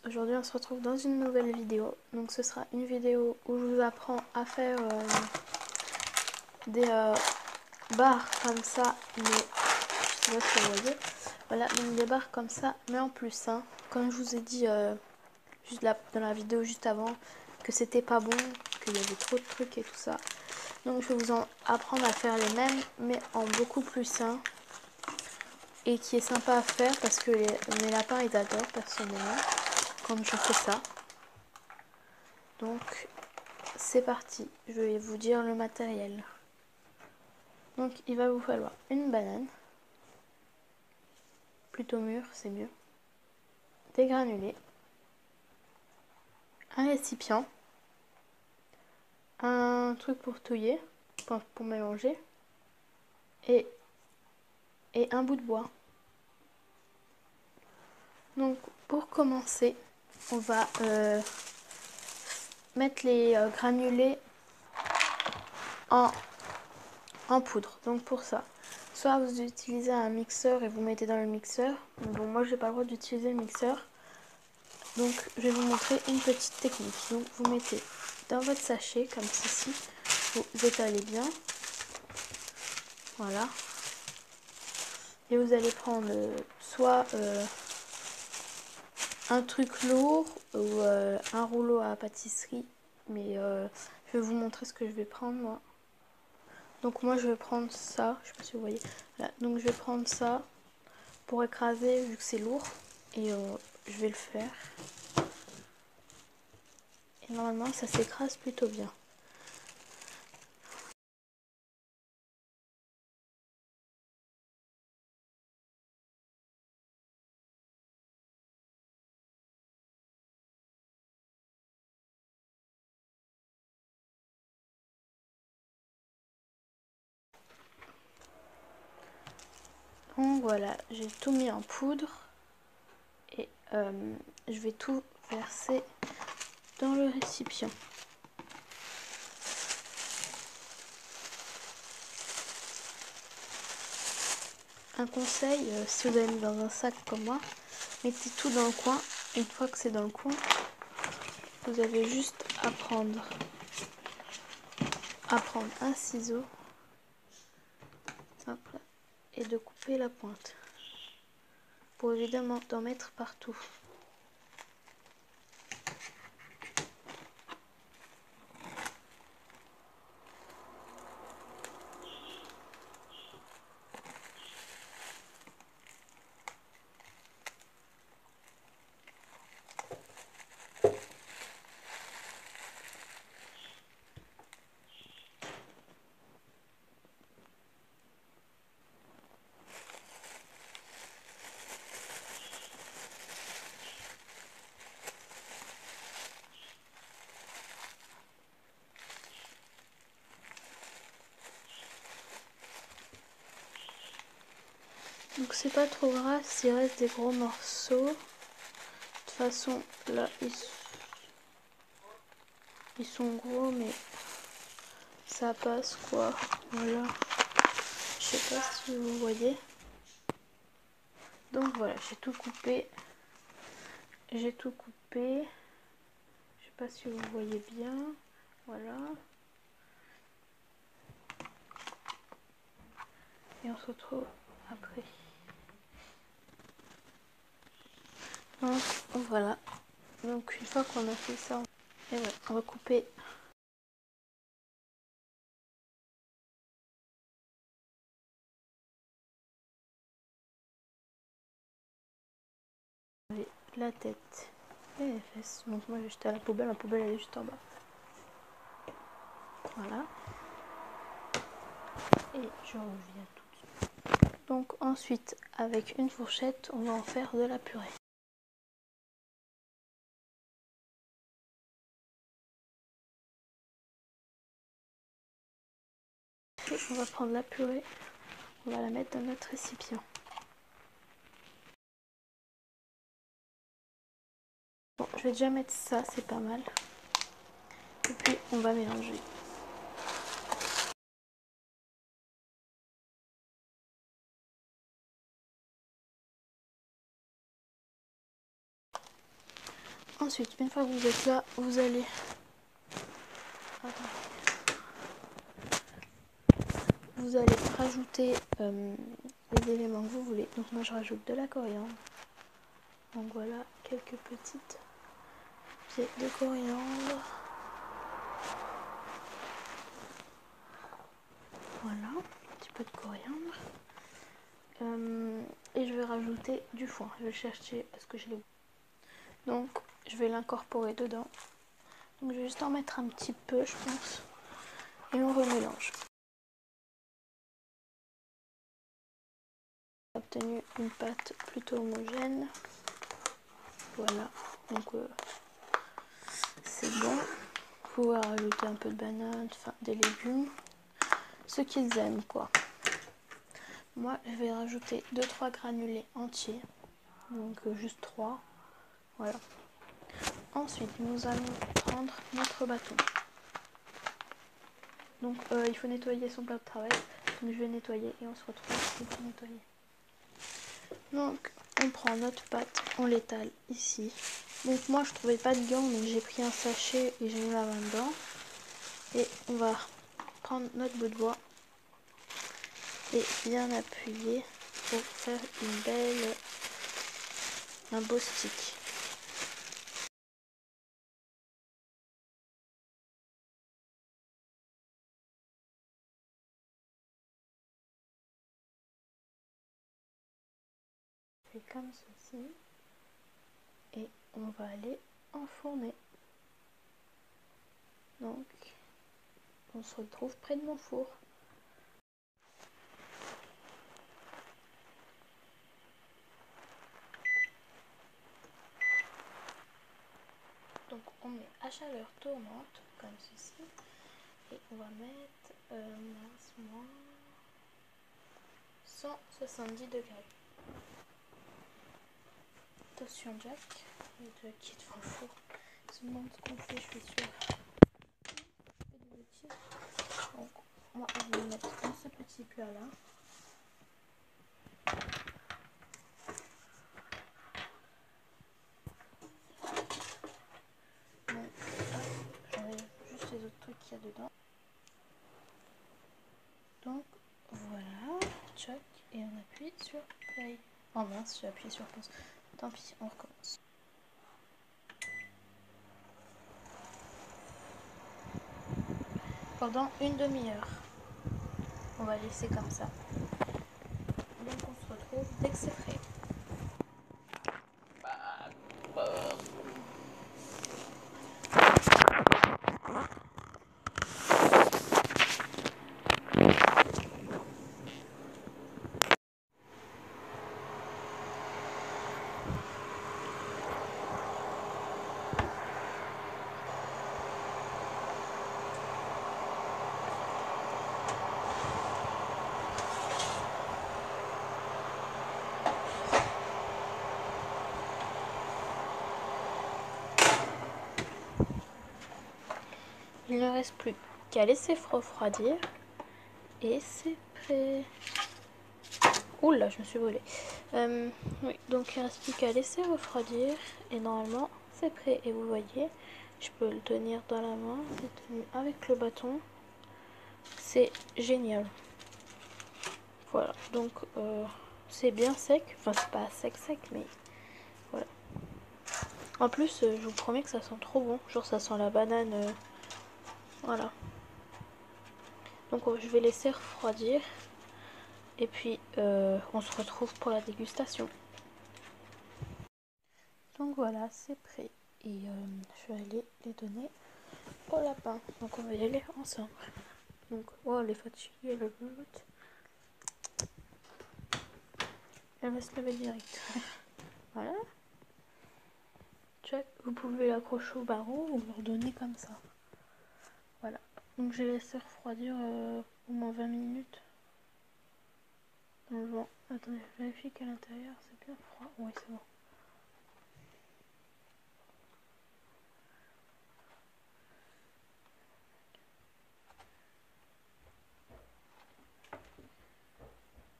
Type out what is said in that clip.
Aujourd'hui on se retrouve dans une nouvelle vidéo. Donc ce sera une vidéo où je vous apprends à faire des barres comme ça, mais je sais pas si vous voyez. Voilà, donc des barres comme ça, mais en plus hein. Comme je vous ai dit juste là, dans la vidéo juste avant, que c'était pas bon, qu'il y avait trop de trucs et tout ça. Donc je vais vous apprendre à faire les mêmes, mais en beaucoup plus sain. Et qui est sympa à faire parce que mes lapins ils adorent personnellement quand je fais ça. Donc c'est parti, je vais vous dire le matériel. Donc il va vous falloir une banane, plutôt mûre c'est mieux, des granulés, un récipient, un truc pour touiller, pour mélanger, et un bout de bois. Donc pour commencer, on va mettre les granulés en poudre. Donc pour ça, soit vous utilisez un mixeur et vous mettez dans le mixeur. Bon, moi j'ai pas le droit d'utiliser le mixeur, donc je vais vous montrer une petite technique. Donc vous mettez dans votre sachet comme ceci, vous étalez bien, voilà, et vous allez prendre soit un truc lourd ou un rouleau à pâtisserie, mais je vais vous montrer ce que je vais prendre moi. Donc moi je vais prendre ça, je sais pas si vous voyez, voilà. Donc je vais prendre ça pour écraser vu que c'est lourd, et je vais le faire. Et normalement ça s'écrase plutôt bien. Donc voilà, j'ai tout mis en poudre et je vais tout verser dans le récipient. Un conseil, si vous avez mis dans un sac comme moi, mettez tout dans le coin. Une fois que c'est dans le coin, vous avez juste à prendre un ciseau, hop là, et de couper la pointe pour évidemment d'en mettre partout. Donc c'est pas trop grave s'il reste des gros morceaux. De toute façon là ils sont gros, mais ça passe quoi. Voilà. Je sais pas si vous voyez. Donc voilà, j'ai tout coupé. J'ai tout coupé. Je sais pas si vous voyez bien. Voilà. Et on se retrouve après. Donc voilà. Donc une fois qu'on a fait ça, et voilà, on va couper. La tête et les fesses. Donc moi j'ai jeté à la poubelle elle est juste en bas. Voilà. Et je reviens tout de suite. Donc ensuite avec une fourchette on va en faire de la purée. Et on va prendre la purée, on va la mettre dans notre récipient. Bon, je vais déjà mettre ça, c'est pas mal. Et puis on va mélanger. Ensuite, une fois que vous êtes là, vous allez... Vous allez rajouter les éléments que vous voulez. Donc moi je rajoute de la coriandre. Donc voilà, quelques petites pieds de coriandre. Voilà, un petit peu de coriandre. Et je vais rajouter du foin. Je vais chercher parce que je l'ai. Donc je vais l'incorporer dedans. Donc je vais juste en mettre un petit peu, je pense. Et on remélange. J'ai obtenu une pâte plutôt homogène. Voilà, donc c'est bon. Vous pouvez rajouter un peu de banane, enfin des légumes, ce qu'ils aiment quoi. Moi je vais rajouter 2-3 granulés entiers, donc juste 3. Voilà. Ensuite nous allons prendre notre bâton. Donc il faut nettoyer son plat de travail. Donc je vais nettoyer et on se retrouve pour nettoyer. Donc on prend notre pâte, on l'étale ici. Donc moi je trouvais pas de gants, donc j'ai pris un sachet et j'ai mis ma main dedans. Et on va prendre notre bout de bois et bien appuyer pour faire un beau stick. Fait comme ceci et on va aller enfourner. Donc on se retrouve près de mon four. Donc on met à chaleur tournante comme ceci et on va mettre 170 degrés. Attention Jack, il y a Jack qui est devant le four. Il se demande ce qu'on fait, je suis sûre. Donc moi je vais mettre dans ce petit plat là. J'enlève juste les autres trucs qu'il y a dedans. Donc voilà, choc et on appuie sur play. Oh mince, j'ai appuyé sur pause. Tant pis, on recommence. Pendant une demi-heure. On va laisser comme ça. Donc on se retrouve dès que c'est prêt. Il ne reste plus qu'à laisser refroidir et c'est prêt. Oula, je me suis brûlée. Oui, donc il ne reste plus qu'à laisser refroidir et normalement c'est prêt. Et vous voyez, je peux le tenir dans la main, c'est tenu avec le bâton. C'est génial. Voilà, donc c'est bien sec, enfin c'est pas sec mais voilà. En plus, je vous promets que ça sent trop bon, genre ça sent la banane, voilà. Donc je vais laisser refroidir et puis on se retrouve pour la dégustation. Donc voilà, c'est prêt et je vais aller les donner au lapin. Donc on va y aller ensemble. Donc oh, elle est fatiguée, le but. Elle va se lever direct. Voilà. Check. Vous pouvez l'accrocher au barreau ou le redonner comme ça. Voilà. Donc j'ai laissé refroidir au moins 20 minutes. Dans le vent. Attendez, je vérifie qu'à l'intérieur c'est bien froid. Oui, c'est bon.